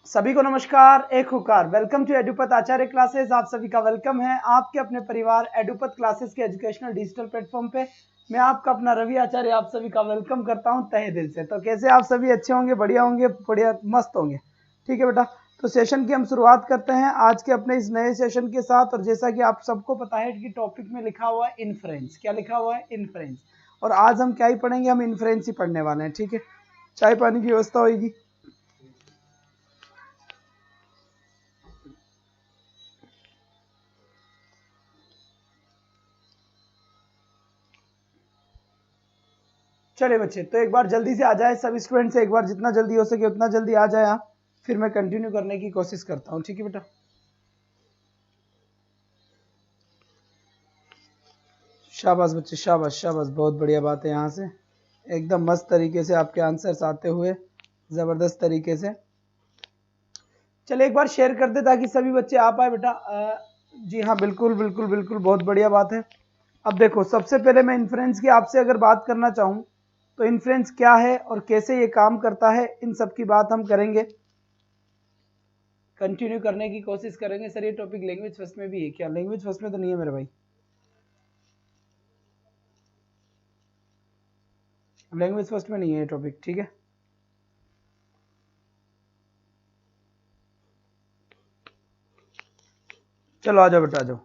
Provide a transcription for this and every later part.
सभी को नमस्कार, एक हुकार। Welcome to Edupath Acharya classes. आप सभी का वेलकम है आपके अपने परिवार एडुपत क्लासेस के एजुकेशनल डिजिटल प्लेटफॉर्म पे। मैं आपका अपना रवि आचार्य आप सभी का वेलकम करता हूं तहे दिल से। तो कैसे आप सभी? अच्छे होंगे, बढ़िया होंगे, बढ़िया मस्त होंगे। ठीक है बेटा, तो सेशन की हम शुरुआत करते हैं आज के अपने इस नए सेशन के साथ। और जैसा कि आप सबको पता है कि टॉपिक में लिखा हुआ है इन्फ्रेंस। क्या लिखा हुआ है? इन्फ्रेंस। और आज हम क्या ही पढ़ेंगे? हम इन्फ्रेंस ही पढ़ने वाले हैं। ठीक है, चाय पानी की व्यवस्था होगी। चलिए बच्चे, तो एक बार जल्दी से आ जाए सब स्टूडेंट से, एक बार जितना जल्दी हो सके उतना जल्दी आ जाए आप, फिर मैं कंटिन्यू करने की कोशिश करता हूँ। ठीक है बेटा, शाबाश बच्चे, शाबाश शाबाश, बहुत बढ़िया बात है। यहाँ से एकदम मस्त तरीके से आपके आंसर्स आते हुए, जबरदस्त तरीके से। चलिए एक बार शेयर कर दे ताकि सभी बच्चे आ पाए बेटा। जी हाँ, बिल्कुल बिल्कुल बिल्कुल, बहुत बढ़िया बात है। अब देखो, सबसे पहले मैं इन्फ्रेंस की आपसे अगर बात करना चाहूँ तो इन्फ्रेंस क्या है और कैसे ये काम करता है, इन सब की बात हम करेंगे, कंटिन्यू करने की कोशिश करेंगे। सर ये टॉपिक लैंग्वेज फर्स्ट में भी है क्या? लैंग्वेज फर्स्ट में तो नहीं है मेरे भाई, लैंग्वेज फर्स्ट में नहीं है ये टॉपिक। ठीक है, चलो आ जाओ बेटा, आ जाओ।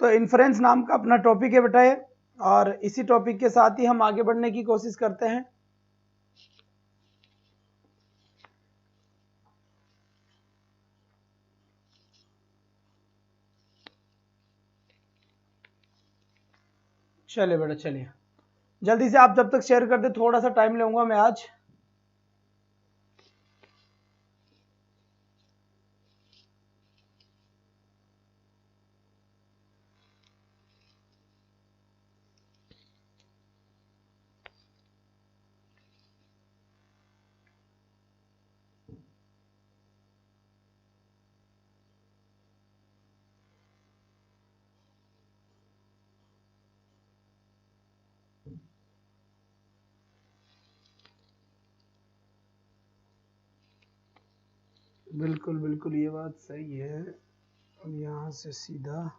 तो इन्फ्रेंस नाम का अपना टॉपिक है बेटा ये, और इसी टॉपिक के साथ ही हम आगे बढ़ने की कोशिश करते हैं। चलिए बेटा, चलिए जल्दी से आप जब तक शेयर कर दे, थोड़ा सा टाइम लूंगा मैं आज। बिल्कुल बिल्कुल, ये बात सही है। अब यहाँ से सीधा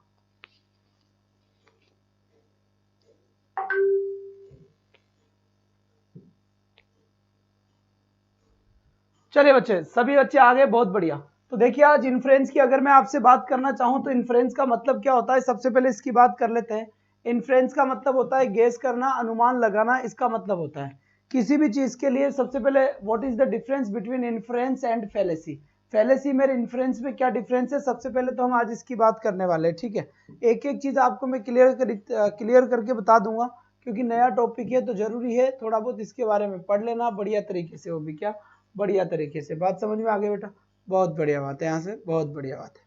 चलिए बच्चे, सभी बच्चे आ गए, बहुत बढ़िया। तो देखिए, आज इन्फ्रेंस की अगर मैं आपसे बात करना चाहूं तो इन्फ्रेंस का मतलब क्या होता है, सबसे पहले इसकी बात कर लेते हैं। इन्फ्रेंस का मतलब होता है गेस करना, अनुमान लगाना, इसका मतलब होता है किसी भी चीज के लिए। सबसे पहले what is the difference between inference and fallacy? Fallacy में इन्फ्रेंस में क्या डिफरेंस है, सबसे पहले तो हम आज इसकी बात करने वाले हैं। ठीक है, एक एक चीज आपको मैं क्लियर करके बता दूंगा, क्योंकि नया टॉपिक है तो जरूरी है थोड़ा बहुत इसके बारे में पढ़ लेना बढ़िया तरीके से। वो भी क्या, बढ़िया तरीके से। बात समझ में आ गई बेटा? बहुत बढ़िया बात है, यहाँ से बहुत बढ़िया बात है,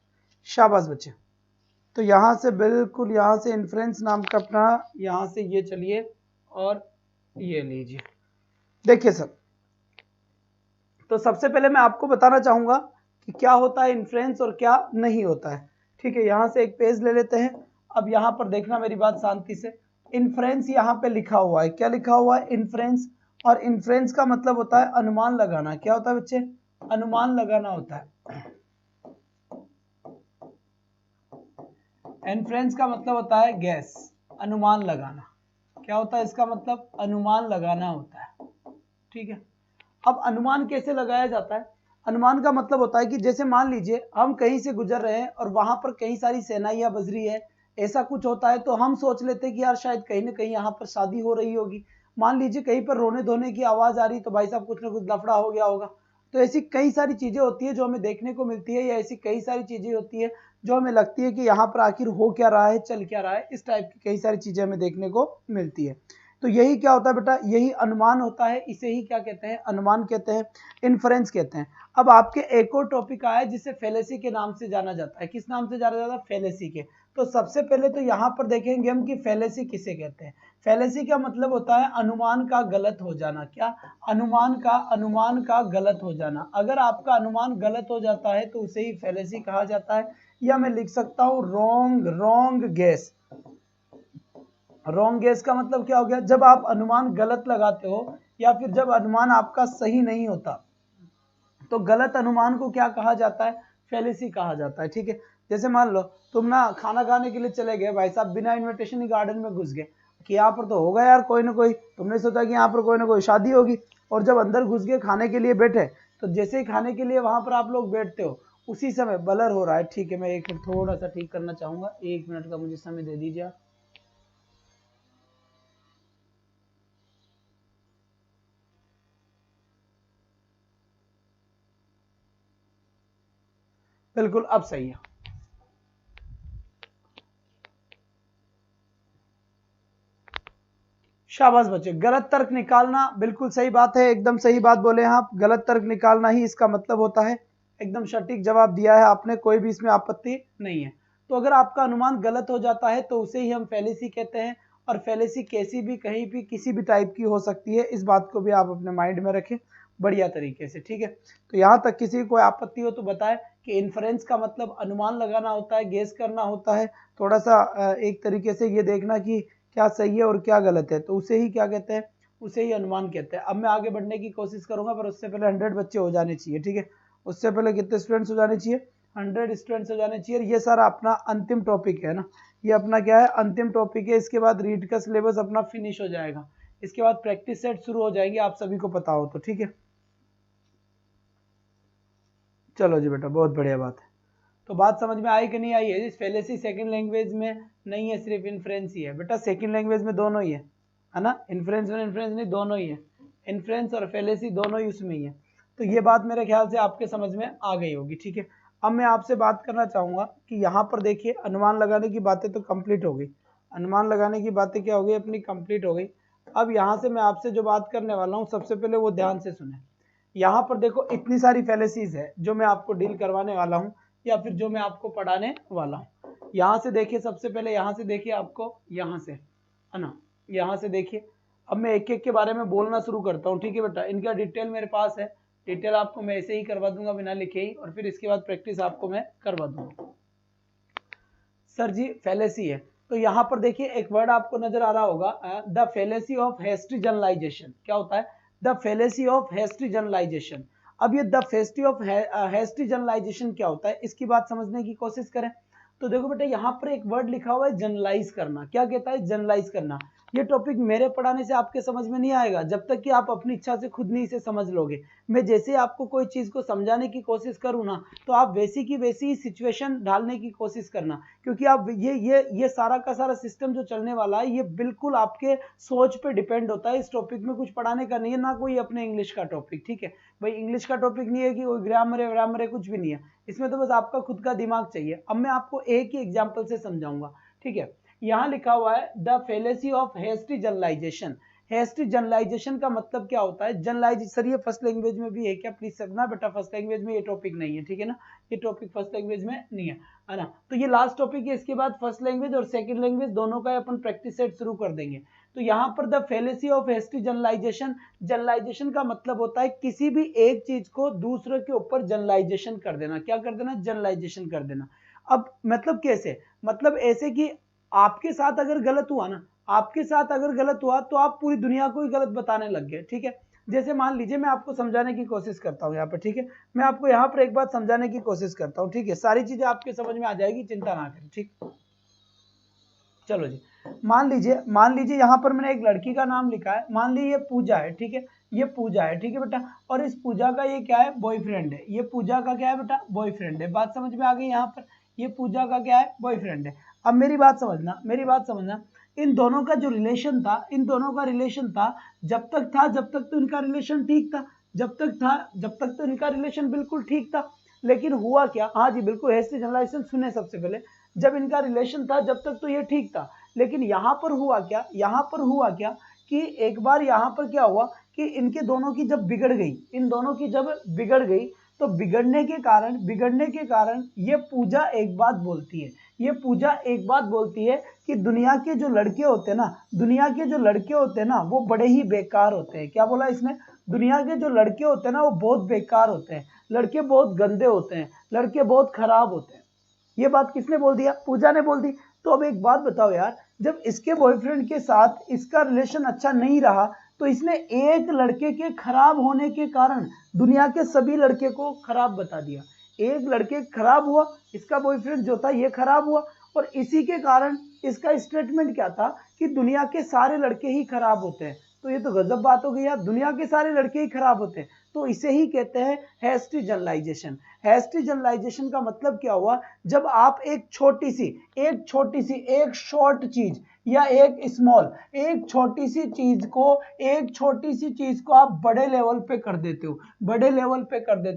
शाबाश बच्चे। तो यहाँ से बिल्कुल, यहाँ से इन्फ्रेंस नाम का अपना, यहाँ से ये चलिए और ये लीजिए। देखिए सर, तो सबसे पहले मैं आपको बताना चाहूंगा कि क्या होता है इन्फ्रेंस और क्या नहीं होता है। ठीक है, यहाँ से एक पेज ले लेते हैं। अब यहाँ पर देखना मेरी बात शांति से। इन्फ्रेंस यहाँ पे लिखा हुआ है, क्या लिखा हुआ है? इन्फ्रेंस। और इन्फ्रेंस का मतलब होता है अनुमान लगाना। क्या होता है बच्चे? अनुमान लगाना होता है। इन्फ्रेंस का मतलब होता है गैस, अनुमान लगाना। क्या होता है इसका मतलब? अनुमान लगाना होता है। ठीक है, अब अनुमान कैसे लगाया जाता है? अनुमान का मतलब होता है कि जैसे मान लीजिए हम कहीं से गुजर रहे हैं और वहां पर कई सारी सेनाइयां बज रही है, ऐसा कुछ होता है, तो हम सोच लेते हैं कि यार शायद कहीं ना कहीं यहाँ पर शादी हो रही होगी। मान लीजिए कहीं पर रोने धोने की आवाज आ रही, तो भाई साहब कुछ ना कुछ लफड़ा हो गया होगा। तो ऐसी कई सारी चीजें होती है जो हमें देखने को मिलती है, या ऐसी कई सारी चीजें होती है जो हमें लगती है कि यहाँ पर आखिर हो क्या रहा है, चल क्या रहा है। इस टाइप की कई सारी चीजें हमें देखने को मिलती है। तो यही क्या होता है बेटा? यही अनुमान होता है। इसे ही क्या कहते हैं? अनुमान कहते हैं, इन्फ्रेंस कहते हैं। अब आपके एक और टॉपिक आया जिसे फैलेसी के नाम से जाना जाता है। किस नाम से जाना जाता है? फैलेसी के। तो सबसे पहले तो यहाँ पर देखेंगे हम कि फैलेसी किसे कहते हैं। फैलेसी का मतलब होता है अनुमान का गलत हो जाना। क्या? अनुमान का गलत हो जाना। अगर आपका अनुमान गलत हो जाता है तो उसे ही फैलेसी कहा जाता है, या मैं लिख सकता हूं रॉन्ग गैस। रॉन्ग गेस का मतलब क्या हो गया, जब आप अनुमान गलत लगाते हो या फिर जब अनुमान आपका सही नहीं होता, तो गलत अनुमान को क्या कहा जाता है, फेलिसी कहा जाता है। ठीक है, जैसे मान लो तुम ना खाना खाने के लिए चले गए, भाई साहब बिना इनविटेशन ही गार्डन में घुस गए कि यहाँ पर तो होगा यार कोई ना कोई, तुमने सोचा कि यहाँ पर कोई ना कोई शादी होगी, और जब अंदर घुस गए खाने के लिए बैठे, तो जैसे ही खाने के लिए वहां पर आप लोग बैठते हो उसी समय ब्लर हो रहा है। ठीक है, मैं एक मिनट थोड़ा सा ठीक करना चाहूंगा, 1 मिनट का मुझे समय दे दीजिए। बिल्कुल अब सही है। शाबाश बच्चे, गलत तर्क निकालना बिल्कुल सही बात है, एकदम सही बात बोले हैं आप, गलत तर्क निकालना ही इसका मतलब होता है। एकदम सटीक जवाब दिया है आपने, कोई भी इसमें आपत्ति नहीं है। तो अगर आपका अनुमान गलत हो जाता है तो उसे ही हम फेलिसी कहते हैं, और फेलिसी कैसी भी कहीं भी किसी भी टाइप की हो सकती है, इस बात को भी आप अपने माइंड में रखें बढ़िया तरीके से। ठीक है, तो यहाँ तक किसी को आपत्ति हो तो बताए कि इन्फ्रेंस का मतलब अनुमान लगाना होता है, गेस करना होता है, थोड़ा सा एक तरीके से ये देखना कि क्या सही है और क्या गलत है, तो उसे ही क्या कहते हैं, उसे ही अनुमान कहते हैं। अब मैं आगे बढ़ने की कोशिश करूंगा, पर उससे पहले 100 बच्चे हो जाने चाहिए। ठीक है, उससे पहले कितने स्टूडेंट्स हो जाने चाहिए, 100 स्टूडेंट्स हो जाने चाहिए। ये सारा अपना अंतिम टॉपिक है ना, ये अपना क्या है, अंतिम टॉपिक है। इसके बाद रीड का सिलेबस अपना फिनिश हो जाएगा, इसके बाद प्रैक्टिस सेट शुरू हो जाएंगे, आप सभी को पता हो तो। ठीक है, चलो जी बेटा, बहुत बढ़िया बात है। तो बात समझ में आई कि नहीं आई है? फेलिसी सेकंड लैंग्वेज में नहीं है, सिर्फ इन्फ्रेंस ही है बेटा, सेकंड लैंग्वेज में दोनों ही है ना, इन्फ्रेंस में इन्फ्रेंस नहीं, दोनों ही है, इन्फ्रेंस और फेलिसी दोनों ही उसमें ही है। तो ये बात मेरे ख्याल से आपके समझ में आ गई होगी। ठीक है, अब मैं आपसे बात करना चाहूंगा कि यहाँ पर देखिए अनुमान लगाने की बातें तो कंप्लीट हो गई, अनुमान लगाने की बातें क्या हो गई अपनी, कंप्लीट हो गई। अब यहाँ से मैं आपसे जो बात करने वाला हूँ, सबसे पहले वो ध्यान से सुने। यहाँ पर देखो इतनी सारी फेलिसीज है जो मैं आपको डील करवाने वाला हूँ, या फिर जो मैं आपको पढ़ाने वाला हूँ। यहाँ से देखिए, सबसे पहले यहाँ से देखिए, आपको यहाँ से है ना, यहाँ से देखिए। अब मैं एक एक के बारे में बोलना शुरू करता हूँ। ठीक है बेटा, इनका डिटेल मेरे पास है, डिटेल आपको मैं ऐसे ही करवा दूंगा बिना लिखे ही, और फिर इसके बाद प्रैक्टिस आपको मैं करवा दूंगा। सर जी फेलेसी है, तो यहाँ पर देखिए एक वर्ड आपको नजर आ रहा होगा, the fallacy of hasty generalization. क्या होता है? The fallacy of hasty generalization. अब ये द फेस्टी ऑफ हेस्टी जनरलाइजेशन क्या होता है, इसकी बात समझने की कोशिश करें। तो देखो बेटा, यहाँ पर एक वर्ड लिखा हुआ है जनरलाइज करना। क्या कहता है? जनरलाइज करना। ये टॉपिक मेरे पढ़ाने से आपके समझ में नहीं आएगा जब तक कि आप अपनी इच्छा से खुद नहीं इसे समझ लोगे। मैं जैसे आपको कोई चीज को समझाने की कोशिश करूँ ना, तो आप वैसी की वैसी सिचुएशन ढालने की कोशिश करना, क्योंकि आप ये सारा का सारा सिस्टम जो चलने वाला है ये बिल्कुल आपके सोच पे डिपेंड होता है। इस टॉपिक में कुछ पढ़ाने का नहीं है, ना कोई अपने इंग्लिश का टॉपिक। ठीक है भाई, इंग्लिश का टॉपिक नहीं है कि कोई ग्रामर है, कुछ भी नहीं है इसमें, तो बस आपका खुद का दिमाग चाहिए। अब मैं आपको एक ही एग्जाम्पल से समझाऊंगा। ठीक है, यहाँ लिखा हुआ है the fallacy of hasty generalization. Hasty generalization का मतलब क्या होता है? जनरलाइजेशन सर ये फर्स्ट लैंग्वेज में भी है क्या? प्लीज सर ना बेटा, फर्स्ट लैंग्वेज में ये टॉपिक नहीं है। ठीक है ना, ये टॉपिक फर्स्ट लैंग्वेज में नहीं है ना। तो ये लास्ट टॉपिक है, इसके बाद फर्स्ट लैंग्वेज और सेकंड लैंग्वेज दोनों का अपन प्रैक्टिस सेट शुरू कर देंगे। तो यहाँ पर the fallacy of hasty generalization, generalization का मतलब होता है किसी भी एक चीज को दूसरे के ऊपर जनरलाइजेशन कर देना। क्या कर देना? जनरलाइजेशन कर देना। अब मतलब कैसे? मतलब ऐसे कि आपके साथ अगर गलत हुआ ना, आपके साथ अगर गलत हुआ तो आप पूरी दुनिया को ही गलत बताने लग गए। ठीक है, जैसे मान लीजिए मैं आपको समझाने की कोशिश करता हूँ यहाँ पर। ठीक है, मैं आपको यहाँ पर एक बात समझाने की कोशिश करता हूँ। ठीक है, सारी चीजें आपके समझ में आ जाएगी, चिंता ना करें। ठीक, चलो जी, मान लीजिए यहाँ पर मैंने एक लड़की का नाम लिखा है, मान लीजिए ये पूजा है। ठीक है, ये पूजा है। ठीक है बेटा, और इस पूजा का ये क्या है? बॉयफ्रेंड है। ये पूजा का क्या है बेटा? बॉयफ्रेंड है। बात समझ में आ गई? यहाँ पर ये पूजा का क्या है? बॉयफ्रेंड है। अब मेरी बात समझना, इन दोनों का जो रिलेशन था, इन दोनों का रिलेशन था, जब तक तो इनका रिलेशन ठीक था, जब तक तो इनका रिलेशन बिल्कुल ठीक था। लेकिन हुआ क्या? हाँ जी बिल्कुल, हेस्टी जनरलाइजेशन सुने सबसे पहले। जब इनका रिलेशन था जब तक तो ये ठीक था, लेकिन यहाँ पर हुआ क्या कि एक बार यहाँ पर क्या हुआ कि इनके दोनों की जब बिगड़ गई, इन दोनों की जब बिगड़ गई, तो बिगड़ने के कारण ये पूजा एक बात बोलती है कि दुनिया के जो लड़के होते हैं ना वो बड़े ही बेकार होते हैं। क्या बोला इसने? दुनिया के जो लड़के होते हैं ना वो बहुत बेकार होते हैं, लड़के बहुत गंदे होते हैं, लड़के बहुत खराब होते हैं। ये बात किसने बोल दिया? पूजा ने बोल दी। तो अब एक बात बताओ यार, जब इसके बॉयफ्रेंड के साथ इसका रिलेशन अच्छा नहीं रहा तो इसने एक लड़के के खराब होने के कारण दुनिया के सभी लड़के को खराब बता दिया। एक लड़के खराब हुआ, इसका बॉयफ्रेंड जो था ये खराब हुआ, और इसी के कारण इसका स्टेटमेंट क्या था कि दुनिया के सारे लड़के ही खराब होते हैं। तो ये तो गजब बात हो गई यार, दुनिया के सारे लड़के ही खराब होते हैं। तो इसे ही कहते हैं हैस्टी जनरलाइजेशन। हैस्टी जनरलाइजेशन का मतलब क्या हुआ, जब आप एक छोटी सी एक शॉर्ट चीज या एक छोटी सी चीज को आप बड़े लेवल पे कर देते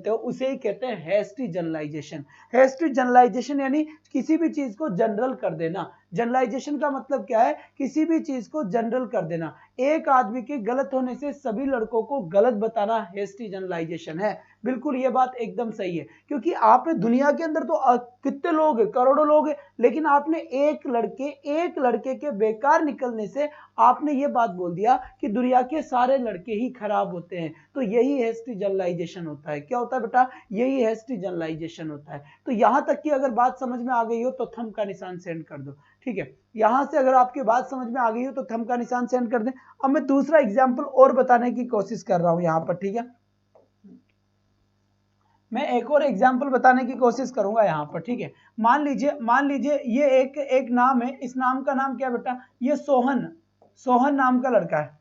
हो, उसे ही कहते हैं हैस्टी जनरलाइजेशन। हैस्टी जनरलाइजेशन यानी किसी भी चीज को जनरल कर देना। जनरलाइजेशन का मतलब क्या है, किसी भी चीज को जनरल कर देना। एक आदमी के गलत होने से सभी लड़कों को गलत बताना हैस्टी जनरलाइजेशन है। बिल्कुल ये बात एकदम सही है, क्योंकि आपने दुनिया के अंदर तो कितने लोग हैं, करोड़ों लोग हैं, लेकिन आपने एक लड़के के बेकार निकलने से आपने ये बात बोल दिया कि दुनिया के सारे लड़के ही खराब होते हैं। तो यही हैस्टी जनरलाइजेशन होता है। क्या होता है बेटा, यही हैस्टी जनरलाइजेशन होता है। तो यहां तक की अगर बात समझ में आ गई हो तो थंब का निशान सेंड कर दो। ठीक है, यहां से अगर आपकी बात समझ में आ गई हो तो थंब का निशान सेंड कर दें। अब मैं दूसरा एग्जाम्पल और बताने की कोशिश कर रहा हूं यहां पर। ठीक है, मैं एक और एग्जाम्पल बताने की कोशिश करूंगा यहाँ पर। ठीक है, मान लीजिए ये एक नाम है। इस नाम का नाम क्या बेटा, ये सोहन नाम का लड़का है।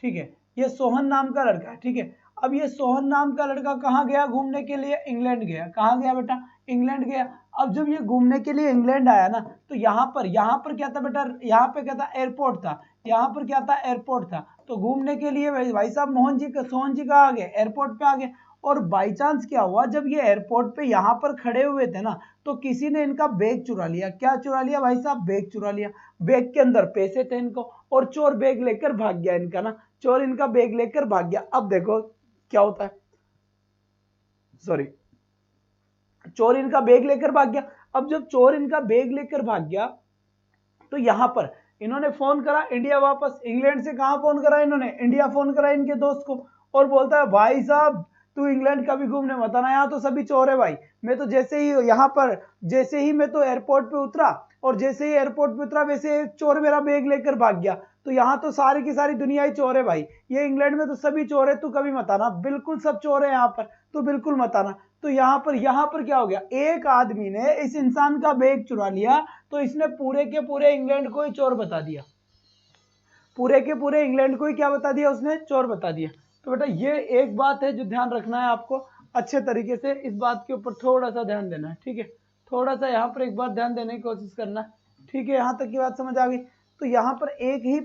ठीक है, ये सोहन नाम का लड़का है। ठीक है, अब ये सोहन नाम का लड़का कहाँ गया घूमने के लिए, इंग्लैंड गया। कहाँ गया बेटा, इंग्लैंड गया। अब जब ये घूमने के लिए इंग्लैंड आया ना, तो यहाँ पर क्या था बेटा, यहाँ पे क्या था, एयरपोर्ट था। यहाँ पर क्या था, एयरपोर्ट था। तो घूमने के लिए भाई साहब सोहन जी कहाँ आ गए, एयरपोर्ट पे आ गए। और बाई चांस क्या हुआ, जब ये एयरपोर्ट पे यहाँ पर खड़े हुए थे ना, तो किसी ने इनका बैग चुरा लिया। क्या चुरा लिया भाई साहब, बैग चुरा लिया। बैग के अंदर पैसे थे इनको, और चोर बैग लेकर भाग गया इनका ना, चोर इनका बैग लेकर भाग गया। अब देखो क्या होता है, सॉरी, चोर इनका बैग लेकर भाग गया। अब जब चोर इनका बैग लेकर भाग गया तो यहां पर इन्होंने फोन करा इंडिया वापस। इंग्लैंड से कहां फोन करा इन्होंने, इंडिया फोन करा इनके दोस्त को, और बोलता है भाई साहब तू इंग्लैंड कभी घूमने मत आना, यहाँ तो सभी चोर है भाई। मैं तो जैसे ही मैं तो एयरपोर्ट पे उतरा, और जैसे ही एयरपोर्ट पे उतरा वैसे चोर मेरा बैग लेकर भाग गया। तो यहाँ तो सारी की सारी दुनिया ही चोर है भाई, ये इंग्लैंड में तो सभी चोर है, तू कभी मत आना, बिल्कुल सब चोर है यहाँ पर, तू बिल्कुल मत आना। तो यहाँ पर क्या हो गया, एक आदमी ने इस इंसान का बैग चुरा लिया, तो इसने पूरे के पूरे इंग्लैंड को ही चोर बता दिया। पूरे के पूरे इंग्लैंड को ही क्या बता दिया उसने, चोर बता दिया। तो बेटा ये एक बात है जो ध्यान रखना है आपको अच्छे तरीके से, इस बात के ऊपर थोड़ा सा ध्यान देना है। ठीक है, थोड़ा सा यहाँ पर एक बार ध्यान देने की कोशिश करना है। ठीक है, यहाँ तक की बात समझ आ गई। तो यहाँ पर एक ही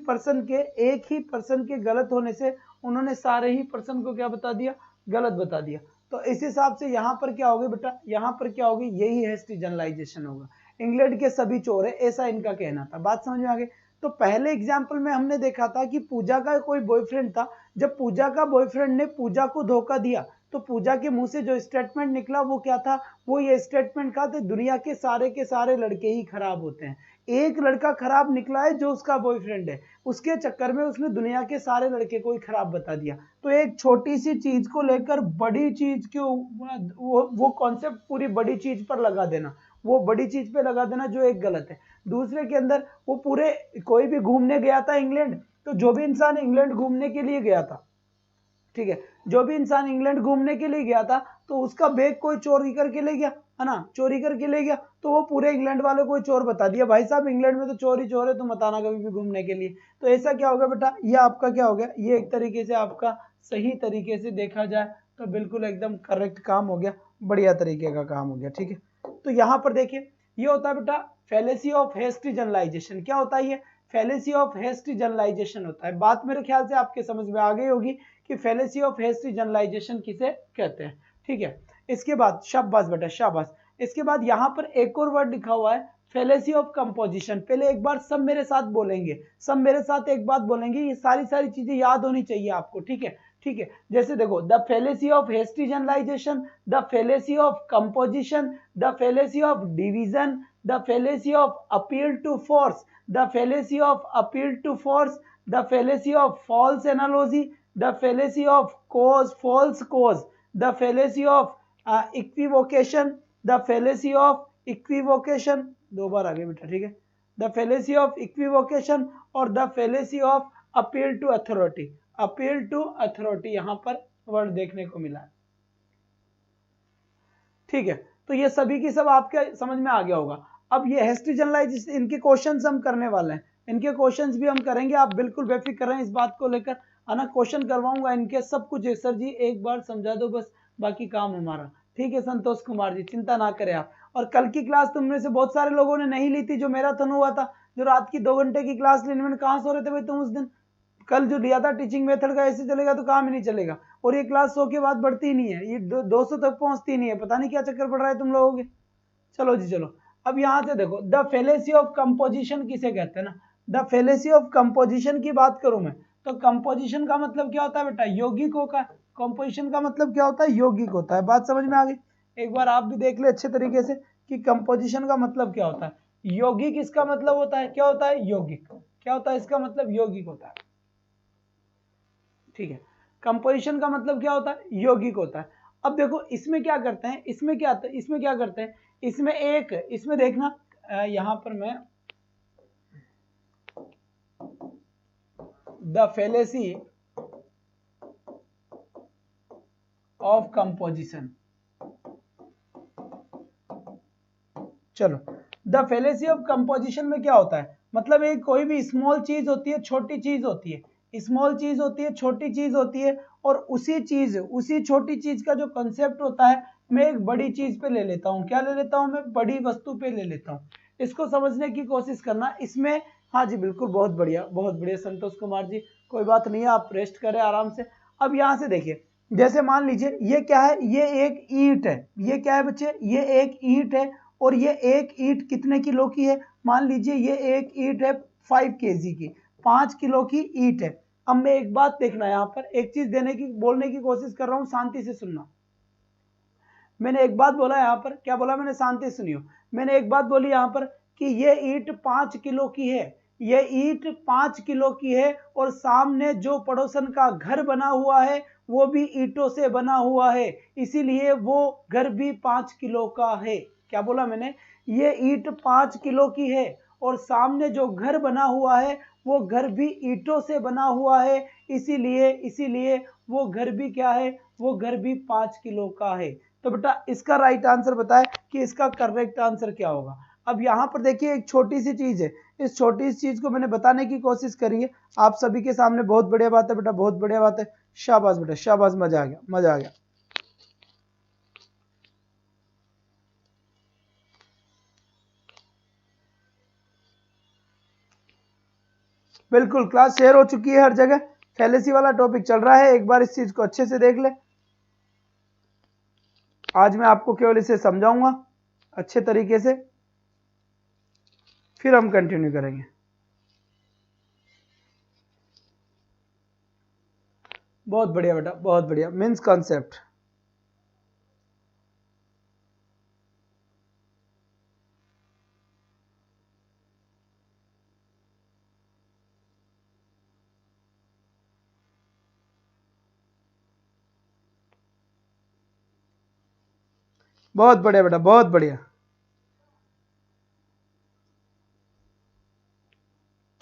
पर्सन के गलत होने से उन्होंने सारे ही पर्सन को क्या बता दिया, गलत बता दिया। तो इस हिसाब से यहाँ पर क्या होगी बेटा, यहाँ पर क्या होगी, यही हैस्टी जनरलाइजेशन होगा। इंग्लैंड के सभी चोर है, ऐसा इनका कहना था। बात समझ में आ गई। तो पहले एग्जाम्पल में हमने देखा था कि पूजा का कोई बॉयफ्रेंड था। जब पूजा का बॉयफ्रेंड ने पूजा को धोखा दिया, तो पूजा के मुंह से जो स्टेटमेंट निकला वो क्या था, वो ये स्टेटमेंट था कि दुनिया के सारे लड़के ही खराब होते हैं। एक लड़का खराब निकला है जो उसका बॉयफ्रेंड है, उसके चक्कर में उसने दुनिया के सारे लड़के को ही खराब बता दिया। तो एक छोटी सी चीज को लेकर बड़ी चीज के वो कॉन्सेप्ट पूरी बड़ी चीज पर लगा देना, वो बड़ी चीज पे लगा देना जो एक गलत है। दूसरे के अंदर वो पूरे, कोई भी घूमने गया था इंग्लैंड, तो जो भी इंसान इंग्लैंड घूमने के लिए गया था, ठीक है, जो भी इंसान इंग्लैंड घूमने के लिए गया था, तो उसका बैग कोई चोरी करके ले गया, है ना, चोरी करके ले गया, तो वो पूरे इंग्लैंड वालों को चोर बता दिया, भाई साहब इंग्लैंड में तो चोर ही चोर है, तुम मत आना कभी भी घूमने के लिए। तो ऐसा क्या होगा बेटा, ये आपका क्या हो गया, ये एक तरीके से आपका सही तरीके से देखा जाए तो बिल्कुल एकदम करेक्ट काम हो गया, बढ़िया तरीके का काम हो गया। ठीक है, तो यहाँ पर देखिए ये होता है बेटा फैलेसी ऑफ हैस्टी जनरलाइजेशन। क्या होता है ये, फैलेसी ऑफ हैस्टी जनरलाइजेशन होता है। बात मेरे ख्याल से आपके समझ में आ गई होगी कि फैलेसी ऑफ हैस्टी जनरलाइजेशन किसे कहते हैं। ठीक है, इसके बाद शाबाश बेटा शाबाश। इसके बाद यहाँ पर एक और वर्ड लिखा हुआ है फैलेसी ऑफ कंपोजिशन। पहले एक बार सब मेरे साथ बोलेंगे, सब मेरे साथ एक बात बोलेंगे, ये सारी चीजें याद होनी चाहिए आपको। ठीक है, ठीक है, जैसे देखो the fallacy of hasty generalization, the fallacy of composition, the fallacy of division, the fallacy of appeal to force, the fallacy of appeal to force, the fallacy of false analogy, the fallacy of false cause, the fallacy of equivocation, the fallacy of equivocation, दो बार आगे बेटा, ठीक है, the fallacy of equivocation और the fallacy of appeal to authority. Appeal to authority यहां पर word देखने को मिला है। ठीक है, तो ये सभी की सब आपके समझ में आ गया होगा। अब ये हेस्टी जनरलाइजेशन, इनके क्वेश्चंस हम करने वाले हैं, इनके क्वेश्चंस भी हम करेंगे, आप बिल्कुल बेफिक्र रहें इस बात को लेकर, है ना। क्वेश्चन करवाऊंगा इनके सब कुछ। सर जी एक बार समझा दो बस, बाकी काम हमारा। ठीक है संतोष कुमार जी, चिंता ना करें आप। और कल की क्लास तुम में से बहुत सारे लोगों ने नहीं ली थी, जो मैराथन हुआ था, जो रात की 2 घंटे की क्लास लेने में, कहाँ सो रहे थे भाई तुम उस दिन? कल जो लिया था टीचिंग मेथड का, ऐसे चलेगा तो काम ही नहीं चलेगा। और ये क्लास 100 के बाद बढ़ती ही नहीं है, ये 200 तक पहुंचती नहीं है, पता नहीं क्या चक्कर पड़ रहा है तुम लोगों के। चलो जी चलो, अब यहां से देखो, द फेलेसी ऑफ कंपोजिशन किसे कहते हैं ना, द फेलेसी ऑफ कंपोजिशन की बात करूं मैं, तो कंपोजिशन का मतलब क्या होता है बेटा? यौगिक होगा। कंपोजिशन का मतलब क्या होता है? यौगिक होता है। बात समझ में आ गई? एक बार आप भी देख ले अच्छे तरीके से कि कंपोजिशन का मतलब क्या होता है। यौगिक इसका मतलब होता है, क्या होता है? यौगिक। क्या होता है इसका मतलब? यौगिक होता है। ठीक है, कंपोजिशन का मतलब क्या होता है? यौगिक होता है। अब देखो इसमें क्या करते हैं, इसमें क्या करते हैं, इसमें देखना, यहां पर मैं द फेलेसी ऑफ कंपोजिशन, चलो द फेलेसी ऑफ कंपोजिशन में क्या होता है? मतलब एक कोई भी स्मॉल चीज होती है, छोटी चीज होती है, स्मॉल चीज होती है, छोटी चीज होती है, और उसी छोटी चीज का जो कंसेप्ट होता है, मैं एक बड़ी चीज पे ले लेता हूँ। क्या ले लेता हूँ? मैं बड़ी वस्तु पे ले लेता हूँ। इसको समझने की कोशिश करना इसमें। हाँ जी बिल्कुल, बहुत बढ़िया संतोष कुमार जी, कोई बात नहीं है, आप रेस्ट करें आराम से। अब यहाँ से देखिए, जैसे मान लीजिए ये क्या है? ये एक ईंट है। ये क्या है बच्चे? ये एक ईंट है। और ये एक ईंट कितने किलो की है? मान लीजिए ये एक ईंट है 5 kg की, 5 किलो की ईंट है। अब मैं एक बात देखना, यहाँ पर एक चीज बोलने की कोशिश कर रहा हूं, शांति से सुनना। मैंने एक बात बोला यहाँ पर, क्या बोला मैंने? शांति सुनियो। मैंने एक बात बोली यहाँ पर कि ये ईंट 5 किलो की है, ये ईंट 5 किलो की है, और सामने जो पड़ोसन का घर बना हुआ है वो भी ईंटों से बना हुआ है, इसीलिए वो घर भी 5 किलो का है। क्या बोला मैंने? ये ईंट 5 किलो की है, और सामने जो घर बना हुआ है वो घर भी ईंटों से बना हुआ है, इसीलिए वो घर भी क्या है? वो घर भी 5 किलो का है। तो बेटा इसका राइट आंसर बताए कि इसका करेक्ट आंसर क्या होगा। अब यहाँ पर देखिए एक छोटी सी चीज है, इस छोटी सी चीज को मैंने बताने की कोशिश करी है आप सभी के सामने। बहुत बढ़िया बात है बेटा, बहुत बढ़िया बात है, शाबाश बेटा शाबाश, मजा आ गया, मजा आ गया। बिल्कुल क्लास शेयर हो चुकी है हर जगह, फेलेसी वाला टॉपिक चल रहा है, एक बार इस चीज को अच्छे से देख ले। आज मैं आपको केवल इसे समझाऊंगा अच्छे तरीके से, फिर हम कंटिन्यू करेंगे। बहुत बढ़िया बेटा, बहुत बढ़िया, मीन्स कॉन्सेप्ट। बहुत बढ़िया बेटा, बहुत बढ़िया।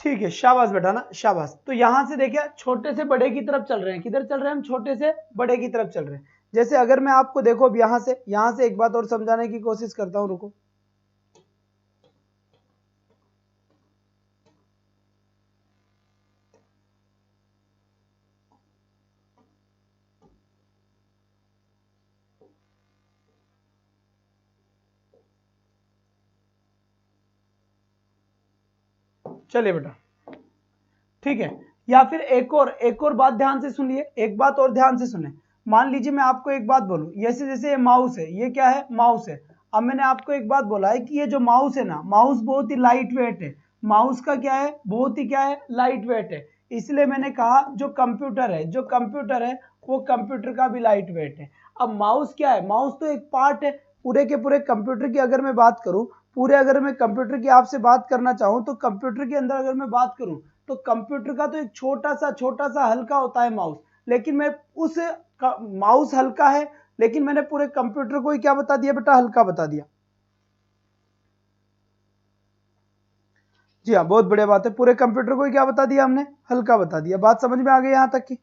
ठीक है, शाबाश बेटा ना, शाबाश। तो यहां से देखिए छोटे से बड़े की तरफ चल रहे हैं, किधर चल रहे हैं हम? छोटे से बड़े की तरफ चल रहे हैं। जैसे अगर मैं आपको देखो अब यहां से एक बात और समझाने की कोशिश करता हूं, रुको। चलिए बेटा, ठीक है, या फिर एक और बात ध्यान से सुनिए, एक बात और ध्यान से सुने। मान लीजिए मैं आपको एक बात बोलूं, जैसे ये माउस है, ये क्या है? माउस है। अब मैंने आपको एक बात बोला है कि ये जो माउस है ना, माउस बहुत ही लाइट वेट है। माउस का क्या है? बहुत ही क्या है? लाइट वेट है। इसलिए मैंने कहा जो कंप्यूटर है वो कंप्यूटर का भी लाइट वेट है। अब माउस क्या है? माउस तो एक पार्ट है पूरे के पूरे कंप्यूटर की। अगर मैं बात करूं अगर मैं कंप्यूटर की आपसे बात करना चाहूं, तो कंप्यूटर के अंदर अगर मैं बात करूं, तो कंप्यूटर का तो एक छोटा सा हल्का होता है माउस, लेकिन मैं उस माउस हल्का है, लेकिन मैंने पूरे कंप्यूटर को ही क्या बता दिया बेटा? हल्का बता दिया। जी हाँ, बहुत बढ़िया बात है। पूरे कंप्यूटर को क्या बता दिया हमने, हल्का बता दिया। बात समझ में आ गई यहां तक की?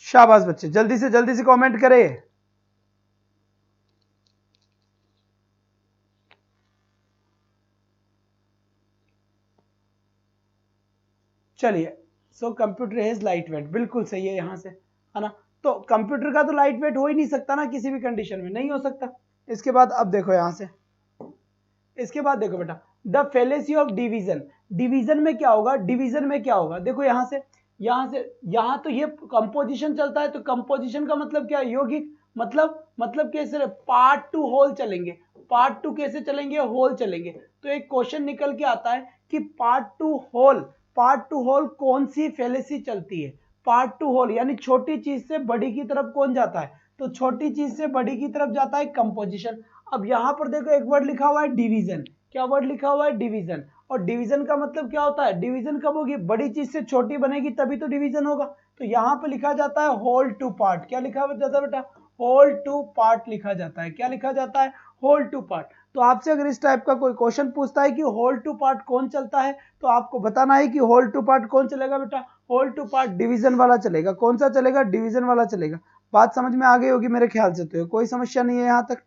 शाबाश बच्चे, जल्दी से कमेंट करें। चलिए, so computer is light weight, बिल्कुल सही है यहां से, है ना। तो कंप्यूटर का तो लाइट वेट हो ही नहीं सकता ना, किसी भी कंडीशन में नहीं हो सकता। इसके बाद अब देखो यहां से, इसके बाद देखो बेटा, the fallacy of division. Division में क्या होगा, डिवीजन में क्या होगा, देखो यहां से यहां तो ये कंपोजिशन चलता है, तो कंपोजिशन का मतलब क्या है, यौगिक। मतलब कैसे, पार्ट टू होल चलेंगे। पार्ट टू कैसे चलेंगे, होल चलेंगे। तो एक क्वेश्चन निकल के आता है कि पार्ट टू होल कौन सी फेलेसी चलती है। पार्ट टू होल यानी छोटी चीज से बड़ी की तरफ कौन जाता है, तो छोटी चीज से बड़ी की तरफ जाता है कंपोजिशन। अब यहां पर देखो एक वर्ड लिखा हुआ है डिवीजन। क्या वर्ड लिखा हुआ है, डिवीजन। और डिवीजन का मतलब क्या होता है, डिवीजन कब होगी, बड़ी चीज से छोटी बनेगी तभी तो डिवीजन होगा। तो यहां पे लिखा जाता है होल टू पार्ट। क्या लिखा जाता है बेटा, होल टू पार्ट लिखा जाता है। क्या लिखा जाता है, होल टू पार्ट। तो आपसे अगर इस टाइप का कोई क्वेश्चन पूछता है कि होल टू पार्ट कौन चलता है, तो आपको बताना है कि होल टू पार्ट कौन चलेगा बेटा, होल टू पार्ट डिवीजन वाला चलेगा। कौन सा चलेगा, डिवीजन वाला चलेगा। बात समझ में आ गई होगी मेरे ख्याल से, तो कोई समस्या नहीं है यहां तक।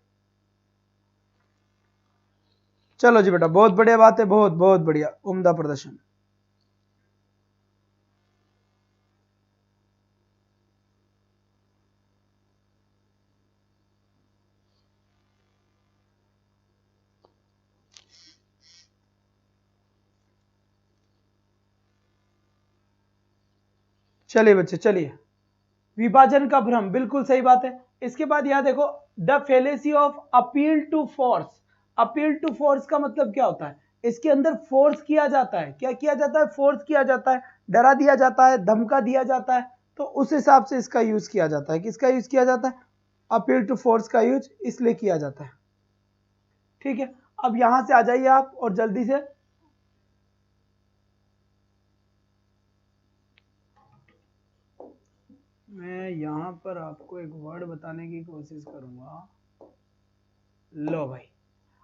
चलो जी बेटा, बहुत बढ़िया बात है, बहुत बहुत बढ़िया, उम्दा प्रदर्शन। चलिए बच्चे, चलिए, विभाजन का भ्रम, बिल्कुल सही बात है। इसके बाद यहां देखो, the fallacy of appeal to force. Appeal to force का मतलब क्या होता है, इसके अंदर फोर्स किया जाता है। क्या किया जाता है, फोर्स किया जाता है, डरा दिया जाता है, धमका दिया जाता है। तो उस हिसाब से इसका यूज किया जाता है। किसका यूज किया जाता है, अपील टू फोर्स का यूज इसलिए किया जाता है। ठीक है, अब यहां से आ जाइए आप और जल्दी से, मैं यहां पर आपको एक वर्ड बताने की कोशिश करूंगा। लो भाई,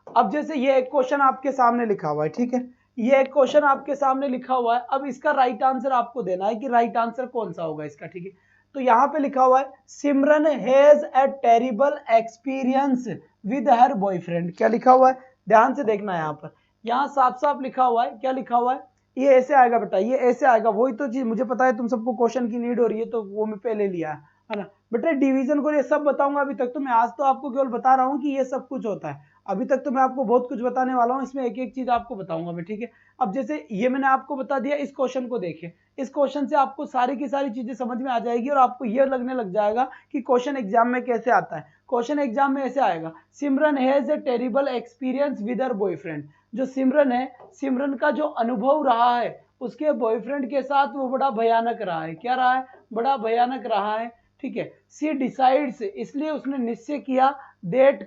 अब जैसे ये एक क्वेश्चन आपके सामने लिखा हुआ है, ठीक है, ये एक क्वेश्चन आपके सामने लिखा हुआ है। अब इसका राइट आंसर आपको देना है कि राइट आंसर कौन सा होगा इसका। ठीक है, तो यहां पे लिखा हुआ है, Simran has a terrible experience with her boyfriend. क्या लिखा हुआ है, ध्यान से देखना है यहां पर, यहां साफ साफ लिखा हुआ है। क्या लिखा हुआ है, ये ऐसे आएगा बेटा, ये ऐसे आएगा। वही तो चीज मुझे पता है, तुम सबको क्वेश्चन की नीड हो रही है, तो वो मैं पहले लिया है ना बेटा। डिवीजन को ये सब बताऊंगा अभी तक तो, मैं आज तो आपको केवल बता रहा हूं कि ये सब कुछ होता है। अभी तक तो मैं आपको बहुत कुछ बताने वाला हूं, इसमें एक एक चीज आपको बताऊंगा मैं। ठीक है, अब जैसे ये मैंने आपको बता दिया, इस क्वेश्चन को देखिए, इस क्वेश्चन से आपको सारी की सारी चीजें समझ में आ जाएगी और आपको ये लगने लग जाएगा कि क्वेश्चन एग्जाम में कैसे आता है। क्वेश्चन एग्जाम में ऐसे आएगा, Simran has a terrible experience with her boyfriend. जो सिमरन है, सिमरन का जो अनुभव रहा है उसके बॉयफ्रेंड के साथ, वो बड़ा भयानक रहा है। क्या रहा है, बड़ा भयानक रहा है। ठीक है, सी डिसाइड्स, इसलिए उसने निश्चय किया, डेट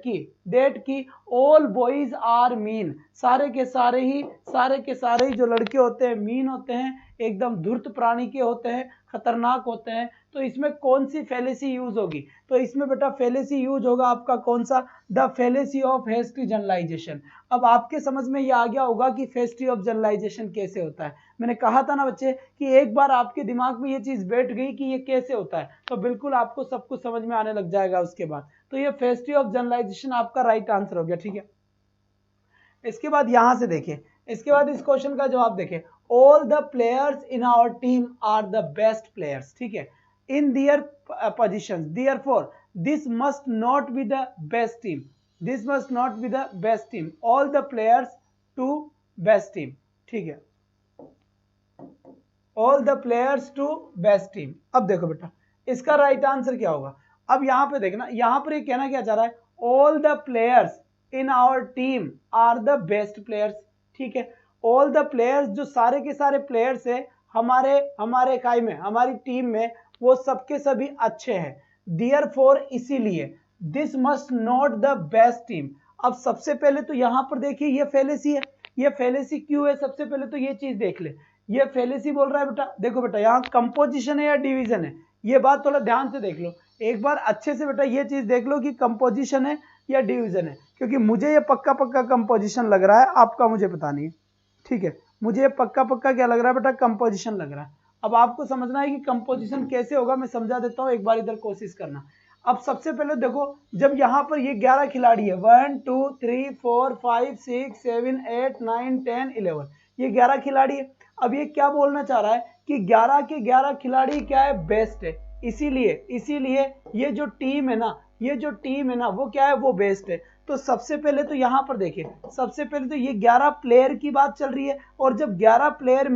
की ऑल बॉयज आर मीन, सारे के सारे ही जो लड़के होते हैं मीन होते हैं, एकदम धूर्त प्राणी के होते हैं, खतरनाक होते हैं। तो इसमें कौन सी फेलेसी यूज होगी, तो इसमें बेटा फेलेसी यूज होगा आपका कौन सा, the fallacy of hasty generalization. अब आपके समझ में ये आ गया होगा कि फेस्टी ऑफ जनरलाइजेशन कैसे होता है। मैंने कहा था ना बच्चे कि एक बार आपके दिमाग में ये चीज बैठ गई कि ये कैसे होता है, तो बिल्कुल आपको सब कुछ समझ में आने लग जाएगा उसके बाद। तो ये फेस्टी ऑफ जनरलाइजेशन आपका राइट आंसर हो गया। ठीक है, इसके बाद यहां से देखिए, इसके बाद इस क्वेश्चन का जवाब देखिए, all the players in our team are the best players. ठीक है, in their position, therefore this must not be the best team, this must not be the best team, all the players to best team. ठीक है, all the players to best team. अब देखो बेटा, इसका right answer क्या होगा। अब यहां पे देखना, यहां पर ये कहना क्या चाह रहा है, all the players in our team are the best players. ठीक है, ऑल द प्लेयर्स, जो सारे के सारे प्लेयर्स है हमारे इकाई में, हमारी टीम में, वो सबके सभी अच्छे हैं। देयरफॉर, इसीलिए, this must not the best team. अब सबसे पहले तो यहां पर देखिए, ये फेलेसी है। ये फेलेसी क्यों है, सबसे पहले तो ये चीज देख ले, ये फेलेसी बोल रहा है बेटा। देखो बेटा, यहाँ कंपोजिशन है या डिवीजन है, ये बात थोड़ा ध्यान से देख लो एक बार अच्छे से बेटा। ये चीज देख लो कि कंपोजिशन है या डिवीजन है, क्योंकि मुझे ये पक्का पक्का कंपोजिशन लग रहा है, आपका मुझे पता नहीं है, ठीक है। मुझे ये पक्का पक्का क्या लग रहा है बेटा, कंपोजिशन लग रहा है। अब आपको समझना है कि कंपोजिशन कैसे होगा, मैं समझा देता हूँ, एक बार इधर कोशिश करना। अब सबसे पहले देखो, जब यहाँ पर ये 11 खिलाड़ी है, 1 2 3 4 5 6 7 8 9 10 11, ये 11 खिलाड़ी है। अब ये क्या बोलना चाह रहा है कि 11 के 11 खिलाड़ी क्या है, बेस्ट है, इसीलिए ये जो टीम है ना, वो क्या है, वो बेस्ट है। तो सबसे पहले तो यहाँ पर देखिए, सबसे पहले तो ये 11 प्लेयर की बात चल रही है, और जब 11 प्लेयर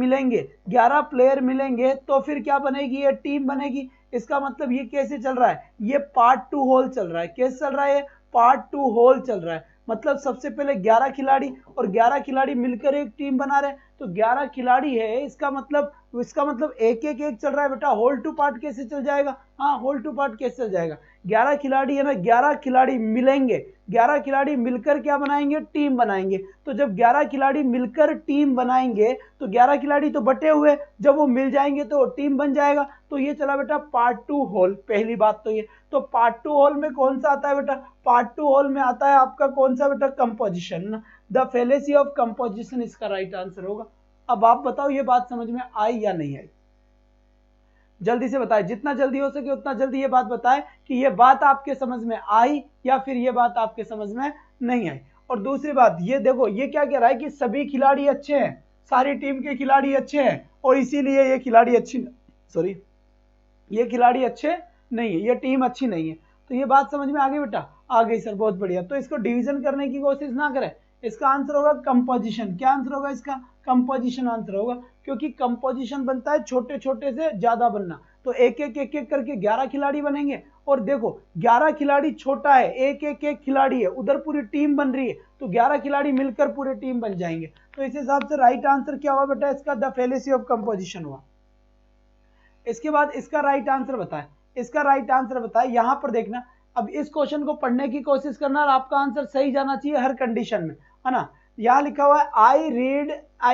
मिलेंगे तो फिर क्या बनेगी, ये टीम बनेगी। इसका मतलब ये कैसे चल रहा है, ये पार्ट 2 होल चल रहा है। कैसे चल रहा है, पार्ट 2 होल चल रहा है। मतलब सबसे पहले 11 खिलाड़ी और 11 खिलाड़ी मिलकर एक टीम बना रहे हैं, तो 11 खिलाड़ी है, इसका मतलब एक चल रहा है बेटा। होल टू पार्ट कैसे चल जाएगा, हाँ होल टू पार्ट कैसे चल जाएगा, 11 खिलाड़ी है ना, 11 खिलाड़ी मिलेंगे, 11 खिलाड़ी मिलकर क्या बनाएंगे, टीम बनाएंगे। तो जब 11 खिलाड़ी मिलकर टीम बनाएंगे तो 11 खिलाड़ी तो बटे हुए, जब वो मिल जाएंगे तो टीम बन जाएगा। तो ये चला बेटा पार्ट 2 होल, पहली बात तो ये। तो पार्ट 2 होल में कौन सा आता है बेटा, पार्ट 2 होल में आता है आपका कौन सा बेटा, composition. The fallacy of composition इसका राइट आंसर होगा। अब आप बताओ ये बात समझ में आई या नहीं आई, जल्दी से बताएं, जितना जल्दी हो सके उतना जल्दी ये बात बताएं कि ये बात आपके समझ में आई या फिर ये बात आपके समझ में नहीं आई। और दूसरी बात ये देखो, ये क्या कह रहा है कि सभी खिलाड़ी अच्छे हैं, सारी टीम के खिलाड़ी अच्छे हैं, और इसीलिए ये खिलाड़ी ये खिलाड़ी अच्छे नहीं है, ये टीम अच्छी नहीं है। तो ये बात समझ में आ गई बेटा, आ गई सर, बहुत बढ़िया। तो इसको डिवीजन करने की कोशिश ना करें, इसका आंसर होगा कंपोजिशन। क्या आंसर होगा इसका, कंपोजिशन आंसर होगा, क्योंकि कंपोजिशन बनता है छोटे छोटे से ज्यादा बनना। तो एक करके 11 खिलाड़ी बनेंगे, और देखो 11 खिलाड़ी छोटा है, एक खिलाड़ी है, उधर पूरी टीम बन रही है, तो 11 खिलाड़ी मिलकर पूरी टीम बन जाएंगे। तो इस हिसाब से राइट आंसर क्या हुआ बेटा इसका, द फेलेसी ऑफ कंपोजिशन हुआ। इसके बाद इसका राइट आंसर बताए, यहां पर देखना। अब इस क्वेश्चन को पढ़ने की कोशिश करना, और आपका आंसर सही जाना चाहिए हर कंडीशन में, है ना। यहां लिखा हुआ है आई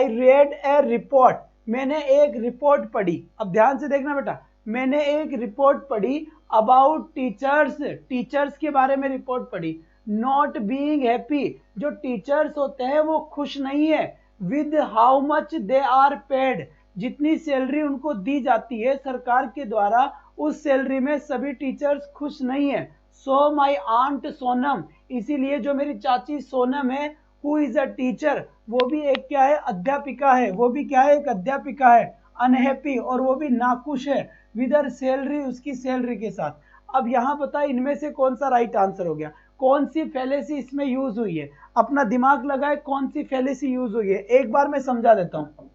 रेड ए रिपोर्ट, मैंने एक रिपोर्ट पढ़ी। अब ध्यान से देखना बेटा, मैंने एक रिपोर्ट पढ़ी अबाउट टीचर्स के बारे में रिपोर्ट पढ़ी। नॉट बीइंग हैप्पी, जो टीचर्स होते हैं वो खुश नहीं है। With how much they are paid, जितनी सैलरी उनको दी जाती है सरकार के द्वारा, उस सैलरी में सभी टीचर्स खुश नहीं है। सो माई आंट सोनम, इसीलिए जो मेरी चाची सोनम है, हु इज अ टीचर, वो भी एक क्या है, अध्यापिका है, वो भी क्या है, एक अध्यापिका है, अनहैप्पी, और वो भी नाखुश है विद हर सैलरी, उसकी सैलरी के साथ। अब यहाँ पता है इनमें से कौन सा राइट आंसर हो गया, कौन सी फेलेसी इसमें यूज हुई है, अपना दिमाग लगाए, कौन सी फेलेसी यूज हुई है। एक बार मैं समझा देता हूं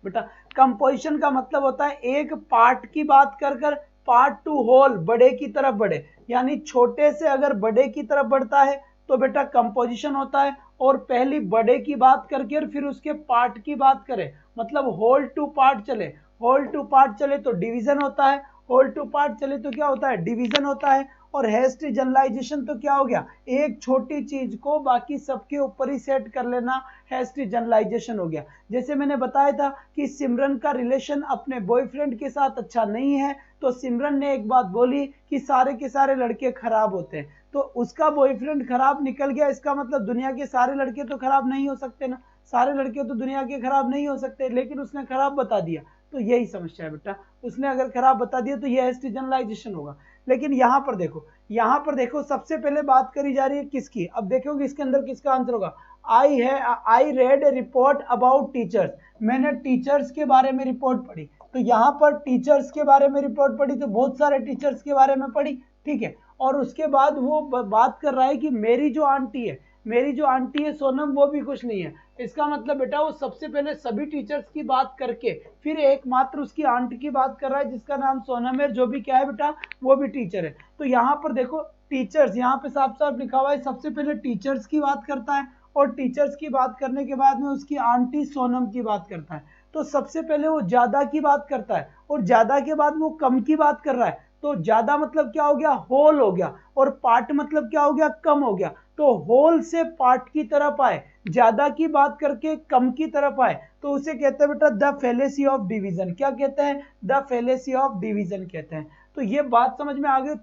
बेटा। कंपोजिशन का मतलब होता है एक पार्ट की बात कर पार्ट 2 होल, बड़े की तरफ बढ़े, यानी छोटे से अगर बड़े की तरफ बढ़ता है तो बेटा कंपोजिशन होता है। और पहली बड़े की बात करके और फिर उसके पार्ट की बात करें, मतलब होल टू पार्ट चले तो डिवीजन होता है, होल टू पार्ट चले तो क्या होता है, डिवीजन होता है। और हेस्टी जनरलाइजेशन तो क्या हो गया, एक छोटी चीज को बाकी सबके ऊपर ही सेट कर लेना, हेस्टी जनरलाइजेशन हो गया। जैसे मैंने बताया था कि सिमरन का रिलेशन अपने बॉयफ्रेंड के साथ अच्छा नहीं है, तो सिमरन ने एक बात बोली कि सारे के सारे लड़के खराब होते हैं, तो उसका बॉयफ्रेंड खराब निकल गया। इसका मतलब दुनिया के सारे लड़के तो खराब नहीं हो सकते ना, सारे लड़के तो दुनिया के खराब नहीं हो सकते, लेकिन उसने खराब बता दिया, तो यही समस्या है बेटा। उसने अगर खराब बता दिया तो यह हेस्टी जनरलाइजेशन होगा। लेकिन यहाँ पर देखो सबसे पहले बात करी जा रही है किसकी। अब देखोगे इसके अंदर किसका आंसर होगा, I read A report about teachers, मैंने टीचर्स के बारे में रिपोर्ट पढ़ी। तो यहाँ पर टीचर्स के बारे में रिपोर्ट पढ़ी, तो बहुत सारे टीचर्स के बारे में पढ़ी, ठीक है। और उसके बाद वो बात कर रहा है कि मेरी जो आंटी है सोनम, वो भी खुश नहीं है। इसका मतलब बेटा वो सबसे पहले सभी टीचर्स की बात करके फिर एकमात्र उसकी आंट की बात कर रहा है, जिसका नाम सोनम है, जो भी क्या है बेटा, वो भी टीचर है। तो यहाँ पर देखो टीचर्स, यहाँ पे साफ साफ लिखा हुआ है, सबसे पहले टीचर्स की बात करता है, और टीचर्स की बात करने के बाद में उसकी आंटी सोनम की बात करता है। तो सबसे पहले वो ज्यादा की बात करता है, और ज्यादा के बाद वो कम की बात कर रहा है। तो ज्यादा मतलब क्या हो गया, होल हो गया, और पार्ट मतलब क्या हो गया, कम हो गया। तो होल से पार्ट की तरफ आए, ज्यादा की बात करके कम की तरफ आए, तो उसे कहते हैं बेटा द फेलेसी ऑफ डिवीजन। क्या कहते हैं, द फेलेसी ऑफ डिवीजन कहते हैं। तो ये बात समझ में आ गई।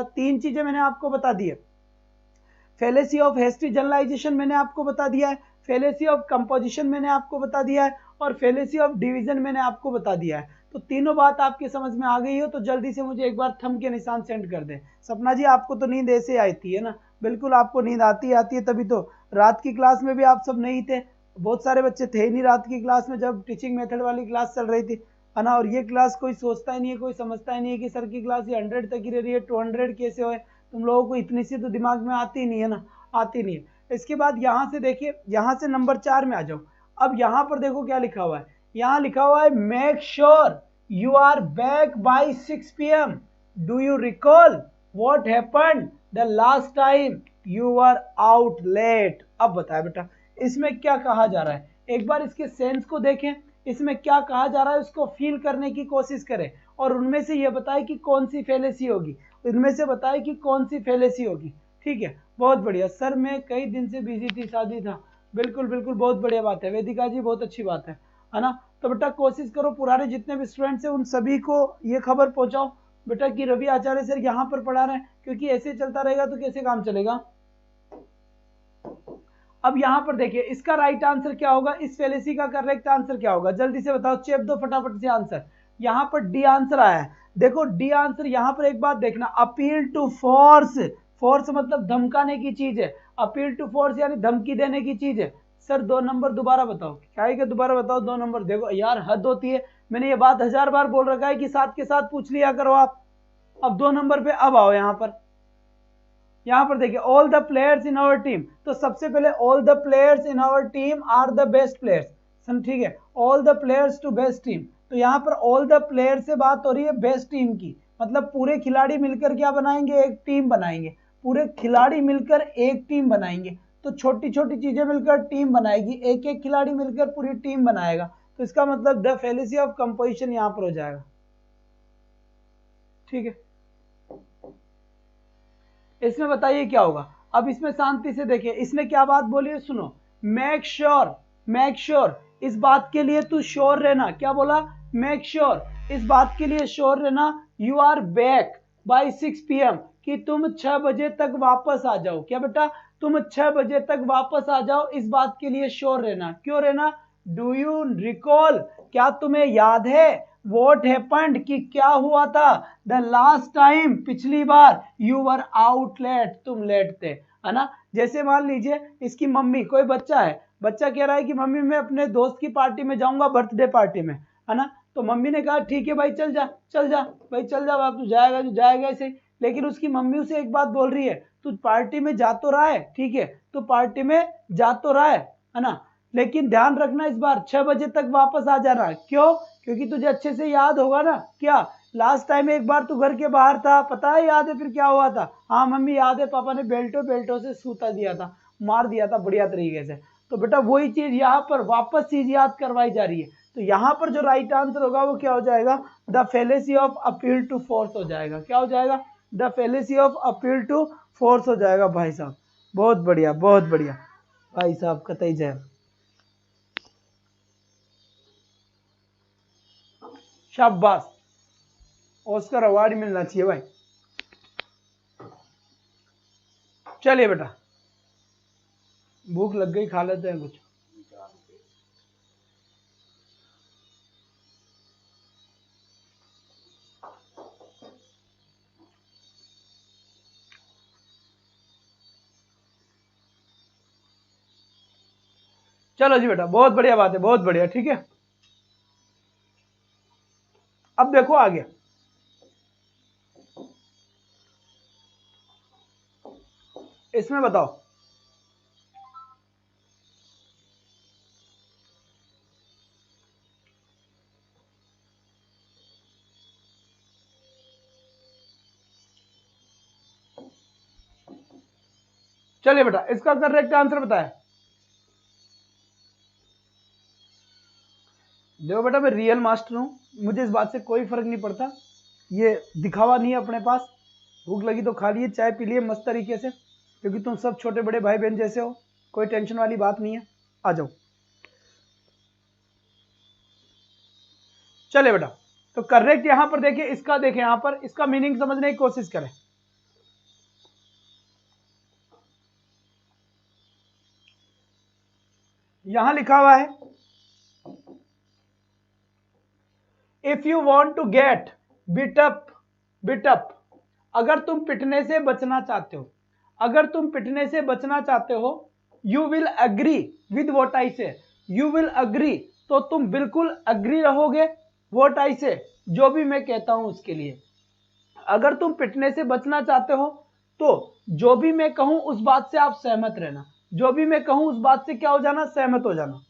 तीन चीजें मैंने आपको बता दी है। फेलेसी ऑफ हेस्टी जनरलाइजेशन मैंने आपको बता दिया है, फेलेसी ऑफ कंपोजिशन मैंने आपको बता दिया है, और फेलेसी ऑफ डिवीजन मैंने आपको बता दिया है। तो तीनों बात आपके समझ में आ गई हो तो जल्दी से मुझे एक बार थंब के निशान सेंड कर दें। सपना जी आपको तो नींद ऐसे आती है ना, बिल्कुल आपको नींद आती है, तभी तो रात की क्लास में भी आप सब नहीं थे, बहुत सारे बच्चे थे ही नहीं रात की क्लास में जब टीचिंग मेथड वाली क्लास चल रही थी, है ना। और ये क्लास कोई सोचता ही नहीं है, कोई समझता ही नहीं है कि सर की क्लास ये 100 तक ही रह रही है, 200 कैसे हो, तुम लोगों को इतनी सी तो दिमाग में आती नहीं है ना, आती नहीं है। इसके बाद यहाँ से देखिए, यहाँ से नंबर 4 में आ जाओ। अब यहाँ पर देखो क्या लिखा हुआ है, यहाँ लिखा हुआ है make sure you are back by 6 PM। Do you recall what happened the last time you are out late. अब बताए बेटा इसमें क्या कहा जा रहा है, एक बार इसके सेंस को देखें, इसमें क्या कहा जा रहा है उसको फील करने की कोशिश करें, और उनमें से ये बताए कि कौन सी फेलेसी होगी, इनमें से बताए कि कौन सी फेलेसी होगी। ठीक है, बहुत बढ़िया सर, मैं कई दिन से बिजी थी, शादी था, बिल्कुल बिल्कुल, बहुत बढ़िया बात है वेदिका जी, बहुत अच्छी बात है ना। तो बेटा कोशिश करो पुराने जितने भी स्टूडेंट्स हैं उन सभी को ये खबर पहुंचाओ बेटा कि रवि आचार्य सर यहाँ पर पढ़ा रहे हैं, क्योंकि ऐसे चलता रहेगा तो कैसे काम चलेगा। अब यहाँ पर देखिए इसका राइट आंसर क्या होगा, इस फेलेसी का करेक्ट आंसर क्या होगा, जल्दी से बताओ, चेप दो फटाफट से आंसर। यहाँ पर डी आंसर आया है, देखो डी आंसर। यहाँ पर एक बात देखना, अपील टू फोर्स, फोर्स मतलब धमकाने की चीज है, अपील टू फोर्स यानी धमकी देने की चीज है। सर 2 नंबर दोबारा बताओ, क्या है कि दोबारा बताओ 2 नंबर। देखो यार हद होती है, मैंने ये बात 1000 बार बोल रखा है कि साथ के साथ पूछ लिया करो आप। अब 2 नंबर पे अब आओ यहाँ पर देखिए all the players in our team, तो सबसे पहले all the players in our team are the best players, ठीक है, all the players to best team. तो यहाँ पर ऑल द प्लेयर से बात हो रही है बेस्ट टीम की, मतलब पूरे खिलाड़ी मिलकर क्या बनाएंगे, एक टीम बनाएंगे, पूरे खिलाड़ी मिलकर एक टीम बनाएंगे। तो छोटी छोटी चीजें मिलकर टीम बनाएगी, एक एक खिलाड़ी मिलकर पूरी टीम बनाएगा, तो इसका मतलब द फेलेसी ऑफ कंपोजिशन यहाँ पर हो जाएगा। ठीक है, इसमें बताइए क्या होगा। अब इसमें शांति से देखिए इसने क्या बात बोली है, सुनो, मेक श्योर, मेक श्योर, इस बात के लिए तू श्योर रहना, क्या बोला, मेक श्योर, इस बात के लिए श्योर रहना, you are back by 6 PM, कि तुम 6 बजे तक वापस आ जाओ। क्या बेटा, तुम 6 बजे तक वापस आ जाओ, इस बात के लिए श्योर रहना। क्यों रहना, डू यू रिकॉल, क्या तुम्हें याद है, व्हाट हैपेंड, कि क्या हुआ था, द लास्ट टाइम, पिछली बार, यू वर आउट लेट, तुम लेट थे, है ना। जैसे मान लीजिए इसकी मम्मी, कोई बच्चा है, बच्चा कह रहा है कि मम्मी मैं अपने दोस्त की पार्टी में जाऊंगा, बर्थडे पार्टी में, है ना। तो मम्मी ने कहा ठीक है भाई चल जा, चल जा भाई, चल जा बाप, तू जाएगा जो जाएगा ऐसे। लेकिन उसकी मम्मी उसे एक बात बोल रही है, तू पार्टी में जा तो रहा है, ठीक है, तो पार्टी में जा तो रहा है ना, लेकिन ध्यान रखना इस बार 6 बजे तक वापस आ जाना। क्यों, क्योंकि तुझे अच्छे से याद होगा ना, क्या लास्ट टाइम एक बार तू घर के बाहर था, पता है, याद है फिर क्या हुआ था, हाँ मम्मी याद है, पापा ने बेल्टो से सूता दिया था, मार दिया था बढ़िया तरीके से। तो बेटा वही चीज यहाँ पर वापस चीज याद करवाई जा रही है, तो यहाँ पर जो राइट आंसर होगा वो क्या हो जाएगा, the fallacy of appeal to force हो जाएगा। क्या हो जाएगा, the fallacy of appeal to force हो जाएगा। भाई साहब बहुत बढ़िया, बहुत बढ़िया भाई साहब, कतई जय, शाबाश, ऑस्कर अवार्ड मिलना चाहिए भाई। चलिए बेटा, भूख लग गई, खा लेते हैं कुछ। चलो जी बेटा, बहुत बढ़िया बात है, बहुत बढ़िया, ठीक है। अब देखो आगे, इसमें बताओ, चलिए बेटा इसका करेक्ट आंसर बताएं। देखो बेटा मैं रियल मास्टर हूं, मुझे इस बात से कोई फर्क नहीं पड़ता, ये दिखावा नहीं है अपने पास। भूख लगी तो खा लिए, चाय पी लिए मस्त तरीके से, क्योंकि तुम सब छोटे बड़े भाई बहन जैसे हो, कोई टेंशन वाली बात नहीं है। आ जाओ, चले बेटा, तो करेक्ट यहां पर देखिए, इसका देखें, यहां पर इसका मीनिंग समझने की कोशिश करें। यहां लिखा हुआ है if you want to get beat up, अगर तुम पिटने से बचना चाहते हो, अगर तुम पिटने से बचना चाहते हो, you will agree with what I से, यू विल अग्री, तो तुम बिल्कुल अग्री रहोगे वॉट आई से, जो भी मैं कहता हूं उसके लिए। अगर तुम पिटने से बचना चाहते हो तो जो भी मैं कहूं उस बात से आप सहमत रहना, जो भी मैं कहूं उस बात से क्या हो जाना, सहमत हो जाना।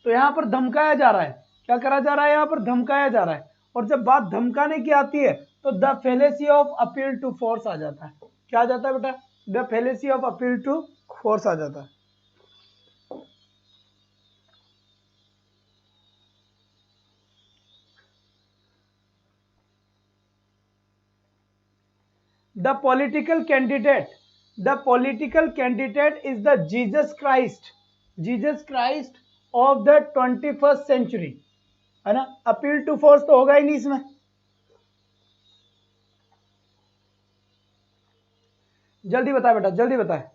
तो यहां पर धमकाया जा रहा है, क्या करा जा रहा है, यहां पर धमकाया जा रहा है। और जब बात धमकाने की आती है तो the fallacy of appeal to force आ जाता है। क्या आ जाता है बेटा, the fallacy of appeal to force आ जाता है। The political candidate is the Jesus Christ of the 21st century, है ना। अपील टू फोर्स तो होगा ही नहीं इसमें, जल्दी बताए बेटा, जल्दी बताए।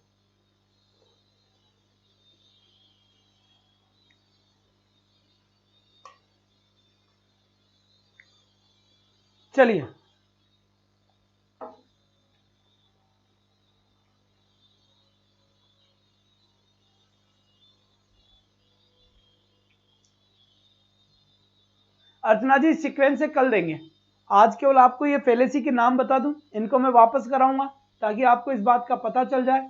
चलिए अर्चना जी सीक्वेंस से कल देंगे, आज केवल आपको ये फेलेसी के नाम बता दूं, इनको मैं वापस कराऊंगा ताकि आपको इस बात का पता चल जाए,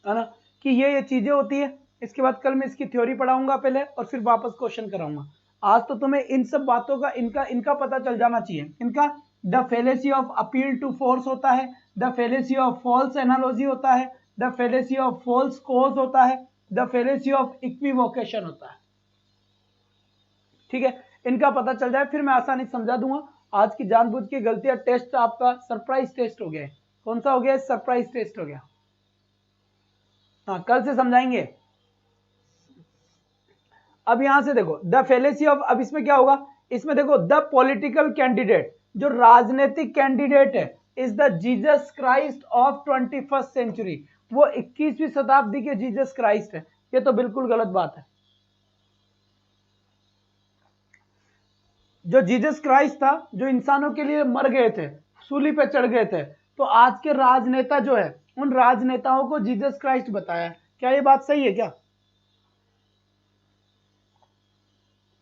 है ना, कि ये चीजें होती है। इसके बाद कल मैं इसकी थ्योरी पढ़ाऊंगा पहले और फिर वापस क्वेश्चन कराऊंगा। आज तो तुम्हें इन सब बातों का इनका पता चल जाना चाहिए। इनका the fallacy of appeal to force होता है, the fallacy of false analogy होता है, the fallacy of false cause होता है, द फेलेसी ऑफ इक्विवोकेशन होता है। ठीक है, इनका पता चल जाए फिर मैं आसानी से समझा दूंगा। आज की जानबूझ की गलतियां टेस्ट आपका सरप्राइज टेस्ट हो गया है। कौन सा हो गया, सरप्राइज टेस्ट हो गया। हाँ कल से समझाएंगे। अब यहां से देखो द फेलेसी ऑफ, अब इसमें क्या होगा, इसमें देखो द पॉलिटिकल कैंडिडेट, जो राजनीतिक कैंडिडेट है, is the Jesus Christ of 21st century, वो 21वीं शताब्दी के जीसस क्राइस्ट है। ये तो बिल्कुल गलत बात है। जो जीसस क्राइस्ट था, जो इंसानों के लिए मर गए थे, सूली पे चढ़ गए थे, तो आज के राजनेता जो है, उन राजनेताओं को जीसस क्राइस्ट बताया। क्या ये बात सही है क्या?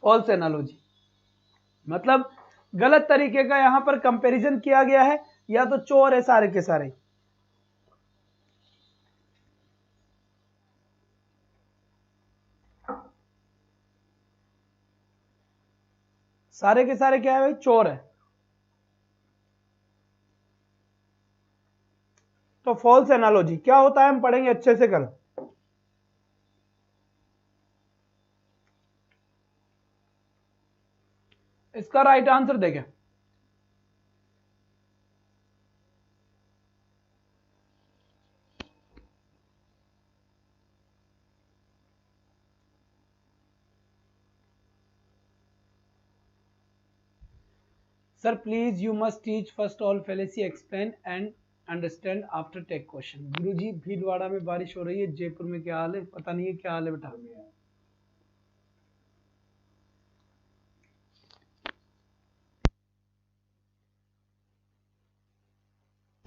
फॉल्स एनालॉजी, मतलब गलत तरीके का यहां पर कंपैरिजन किया गया है, या तो चोर है सारे के सारे। सारे के सारे क्या है भाई, चोर है। तो फॉल्स एनालॉजी क्या होता है हम पढ़ेंगे अच्छे से कल। इसका राइट आंसर देखें, sir please you must teach first all fallacy, explain and understand after take question. Guruji Bhilwara में बारिश हो रही है, जयपुर में क्या हाल है पता नहीं है, क्या हाल है बेटा?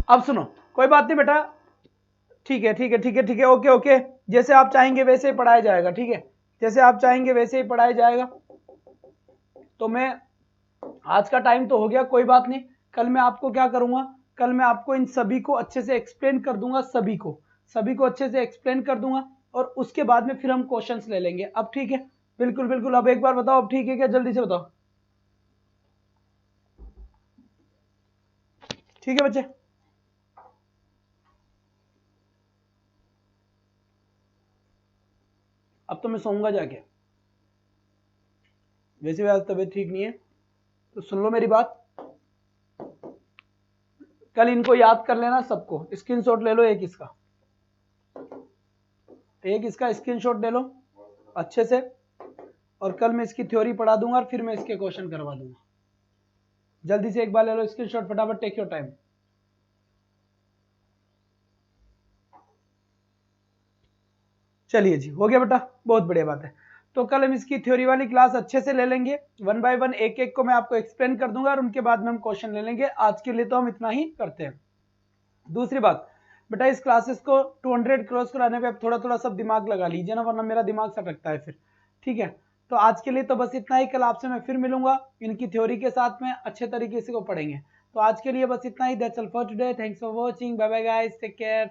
अब सुनो, कोई बात नहीं बेटा, ठीक है ठीक है ठीक है ठीक है, ओके ओके, जैसे आप चाहेंगे वैसे ही पढ़ाया जाएगा। ठीक है, जैसे आप चाहेंगे वैसे ही पढ़ाया जाएगा। तो मैं, आज का टाइम तो हो गया, कोई बात नहीं। कल मैं आपको क्या करूंगा, कल मैं आपको इन सभी को अच्छे से एक्सप्लेन कर दूंगा, सभी को अच्छे से एक्सप्लेन कर दूंगा, और उसके बाद में फिर हम क्वेश्चंस ले लेंगे। अब ठीक है, बिल्कुल बिल्कुल। अब एक बार बताओ, अब ठीक है क्या, जल्दी से बताओ। ठीक है बच्चे, अब तो मैं सोऊंगा जाके, वैसे भी आज तबीयत ठीक नहीं है, तो सुन लो मेरी बात। कल इनको याद कर लेना सबको, स्क्रीनशॉट ले लो एक इसका, एक इसका स्क्रीनशॉट ले लो अच्छे से, और कल मैं इसकी थ्योरी पढ़ा दूंगा और फिर मैं इसके क्वेश्चन करवा दूंगा। जल्दी से एक बार ले लो स्क्रीनशॉट फटाफट, टेक योर टाइम। चलिए जी, हो गया बेटा, बहुत बढ़िया बात है। तो कल हम इसकी थ्योरी वाली क्लास अच्छे से ले लेंगे, 1 बाय 1 एक एक को मैं आपको एक्सप्लेन कर दूंगा और उनके बाद में हम क्वेश्चन ले लेंगे। आज के लिए तो हम इतना ही करते हैं। दूसरी बात बेटा, इस क्लासेस को 200 क्रॉस कराने पे आप थोड़ा थोड़ा सब दिमाग लगा लीजिए ना, वरना मेरा दिमाग सटकता है फिर, ठीक है। तो आज के लिए तो बस इतना ही, कल आपसे मैं फिर मिलूंगा, इनकी थ्योरी के साथ में अच्छे तरीके से को पढ़ेंगे। तो आज के लिए बस इतना ही, that's all for today, thanks for watching, bye bye guys, take care.